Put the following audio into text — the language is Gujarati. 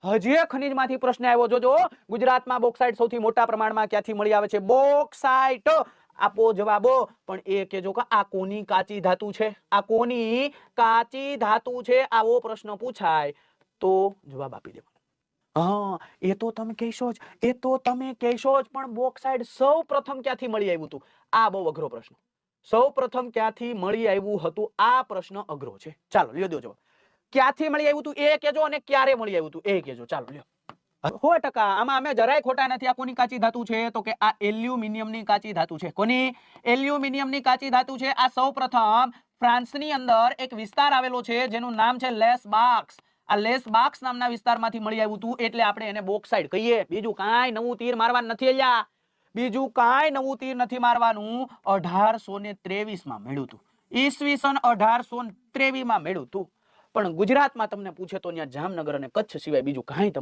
હજી એક ખનીજમાંથી પ્રશ્ન આવ્યો જોજો ગુજરાતમાં બોક્સાઇટ સૌથી મોટા પ્રમાણમાં ક્યાંથી મળી આવે છે બોક્સાઇટ આપો જવાબો પણ એ કહેજો કે આ કોની કાચી ધાતુ છે આ કોની કાચી ધાતુ છે આવો પ્રશ્ન પૂછાય તો જવાબ આપી દેવાનો હા એ તો તમે કહેશો જ પણ બોક્સાઇટ સૌપ્રથમ ક્યાંથી મળી આવ્યું હતું આ બહુ અઘરો પ્રશ્ન સૌપ્રથમ ક્યાંથી મળી આવ્યું હતું આ પ્રશ્ન અઘરો છે ચાલો લ્યો દો જવાબ ક્યાંથી મળી આવ્યું હતું એ કહેજો અને ક્યારે મળી આવ્યું હતું એ કહેજો ચાલો લ્યો 100% આમાં અમે જરાય ખોટા નથી આ કોની કાચી ધાતુ છે તો કે આ એલ્યુમિનિયમની કાચી ધાતુ છે કોની એલ્યુમિનિયમની કાચી ધાતુ છે આ સૌપ્રથમ ફ્રાન્સની અંદર એક વિસ્તાર આવેલો છે જેનું નામ છે લેસબાક્સ આ લેસબાક્સ નામના વિસ્તારમાંથી મળી આવ્યું હતું એટલે આપણે એને બોક્સાઇટ કહીએ બીજું કાંઈ નવું તીર મારવાનું નથી અહીંયા બીજું કાંઈ નવું તીર નથી મારવાનું 1823 માં મળ્યું હતું ઈસવીસન 1823 માં મળ્યું હતું પણ ગુજરાતમાં તમને પૂછે તો ત્યાં જામનગર અને કચ્છ સિવાય બીજું કાંઈ